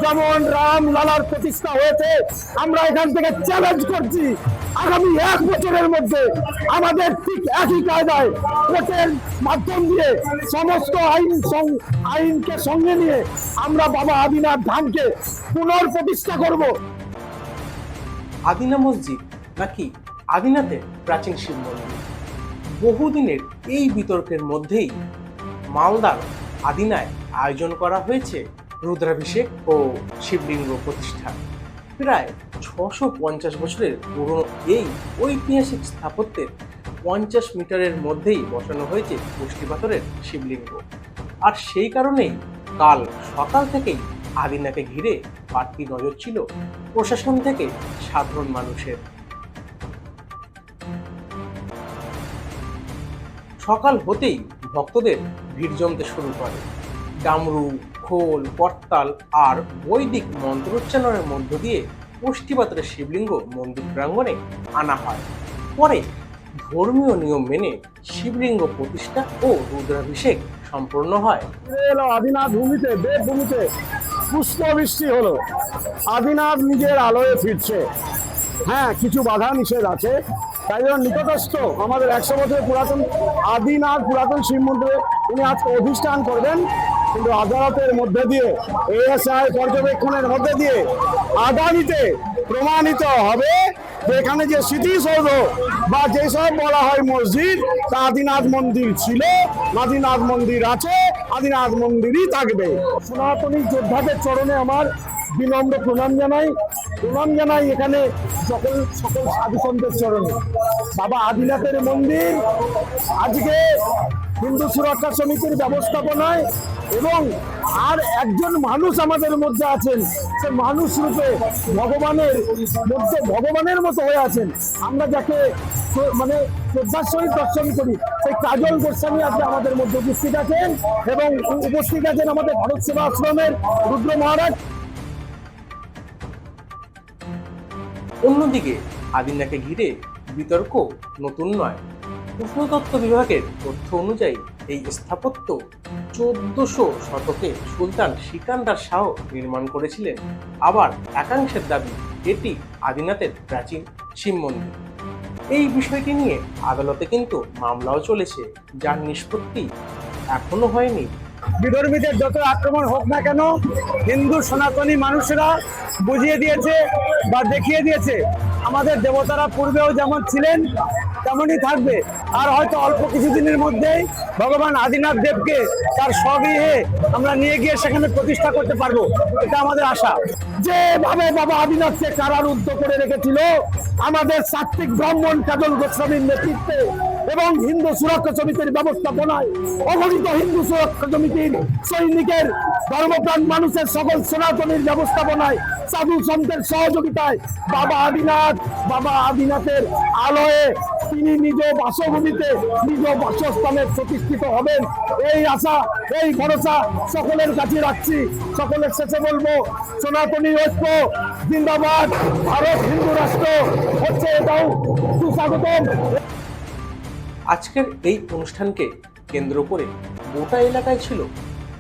যেমন রাম লালার প্রতিষ্ঠা হয়েছে, আমরা এখান থেকে চ্যালেঞ্জ করছি আগামী 1 বছরের মধ্যে আমাদের ঠিক একই কায়দায় কোর্টের মাধ্যম দিয়ে সমস্ত আইনকে সঙ্গে নিয়ে আমরা বাবা আদিনাথ ধামকে পুনঃপ্রতিষ্ঠা করব। আদিনা মসজিদ নাকি আদিনাথের প্রাচীন শিব মন্দির? বহুদিনের এই বিতর্কের মধ্যেই মালদার আদিনায় আয়োজন করা হয়েছে রুদ্রাভিষেক ও শিবলিঙ্গ প্রতিষ্ঠা। প্রায় 650 বছরের পুরনো এই ঐতিহাসিক স্থাপত্যের 50 মিটারের মধ্যেই বসানো হয়েছে পুষ্টি পাথরের শিবলিঙ্গ। আর সেই কারণেই কাল সকাল থেকেই আদিনাকে ঘিরে বাড়তি নজর ছিল প্রশাসন থেকে সাধারণ মানুষের। সকাল হতেই ভক্তদের ভিড় জমতে শুরু করে। ডামরু, খোল, করতাল আর বৈদিক মন্ত্রোচ্চারণের মধ্য দিয়ে পুষ্টিপাত্রের শিবলিঙ্গ মন্দির প্রাঙ্গণে আনা হয়। পরে ধর্মীয় নিয়ম মেনে শিবলিঙ্গ প্রতিষ্ঠা ও রুদ্রাভিষেক সম্পন্ন হয়। আদিনাথ ভূমিতে, দেবভূমিতে পুষ্পবৃষ্টি হলো। আদিনাথ নিজের আলোয় ফিরছে। হ্যাঁ, কিছু বাধা নিষেধ আছে, তাই জন্য নিকটস্থ আমাদের 100 বছরের পুরাতন আদিনাথ পুরাতন শিব মন্দিরে উনি আজকে অধিষ্ঠান করবেন। কিন্তু আদালতের মধ্যে দিয়ে, এএসআই পর্যবেক্ষণের মধ্যে দিয়ে আগামীতে প্রমাণিত হবে যে এখানে যে স্মৃতিসৌধ বা যেসব বলা হয় মসজিদ, তা আদিনাথ মন্দির ছিল, আদিনাথ মন্দির আছে, আদিনাথ মন্দিরই থাকবে। সনাতনী যোদ্ধাদের চরণে আমার বিনম্র প্রণাম জানাই এখানে সকল সাধু সন্তের চরণে। বাবা আদিনাথের মন্দির আজকে হিন্দু সুরক্ষা সমিতির ব্যবস্থাপনায় এবং আর একজন মানুষ আমাদের মধ্যে আছেন, সে মানুষ রূপে ভগবানের মতো হয়ে আছেন। আমরা যাকে মানে শ্রদ্ধার সহিত দর্শন করি, সেই কাজল গোস্বামী আজকে আমাদের মধ্যে উপস্থিত আছেন এবং উপস্থিত আছেন আমাদের ভারত সেবা আশ্রমের রুদ্র মহারাজ। অন্যদিকে আদিনাকে ঘিরে বিতর্ক নতুন নয়। প্রত্নতত্ত্ব বিভাগের তথ্য অনুযায়ী এই স্থাপত্য 1400 শতকে সুলতান সিকান্দার শাহ নির্মাণ করেছিলেন। আবার একাংশের দাবি এটি আদিনাথের প্রাচীন শিব মন্দির। এই বিষয়টি নিয়ে আদালতে কিন্তু মামলাও চলেছে, যার নিষ্পত্তি এখনো হয়নি। বিধর্মীদের যত আক্রমণ হোক না কেন, হিন্দু সনাতনী মানুষেরা বুঝিয়ে দিয়েছে বা দেখিয়ে দিয়েছে আমাদের দেবতারা পূর্বেও যেমন ছিলেন তেমনই থাকবে। আর হয়তো অল্প কিছুদিনের মধ্যেই ভগবান আদিনাথ দেবকে তার স্বগৃহে আমরা নিয়ে গিয়ে সেখানে প্রতিষ্ঠা করতে পারবো, এটা আমাদের আশা। যেভাবে বাবা আদিনাথকে কারারুদ্ধ করে রেখেছিল আমাদের সাত্বিক ব্রাহ্মণ কাজল গোস্বামীর নেতৃত্বে এবং হিন্দু সুরক্ষা সমিতির ব্যবস্থাপনায়, অগণিত হিন্দু সুরক্ষা সমিতির সৈনিকের, ধর্মপ্রাণ মানুষের, সকল সনাতনীর ব্যবস্থাপনায়, সাধু সন্তের সহযোগিতায় বাবা আদিনাথের আলোয়ে তিনি নিজ বাসভূমিতে, নিজ বাসস্থানে প্রতিষ্ঠিত হবেন, এই আশা, এই ভরসা সকলের কাছে রাখছি। সকলের শেষে বলবো, সনাতনী ঐক্য জিন্দাবাদ, ভারত হিন্দু রাষ্ট্র হচ্ছে এটাও সুস্বাগতম। আজকের এই অনুষ্ঠানকে কেন্দ্র করে গোটা এলাকায় ছিল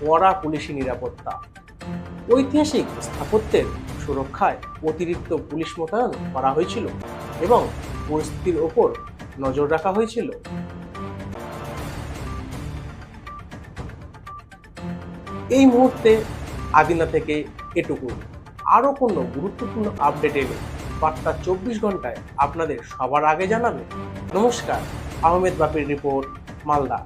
কড়া পুলিশি নিরাপত্তা। ঐতিহাসিক স্থাপত্যের সুরক্ষায় অতিরিক্ত পুলিশ মোতায়েন করা হয়েছিল এবং পরিস্থিতির ওপর নজর রাখা হয়েছিল। এই মুহূর্তে আদিনা থেকে এটুকু। আরও কোনো গুরুত্বপূর্ণ আপডেট এলে বার্তা 24 ঘন্টায় আপনাদের সবার আগে জানাবে। নমস্কার, আহমেদ বাপির রিপোর্ট, মালদা।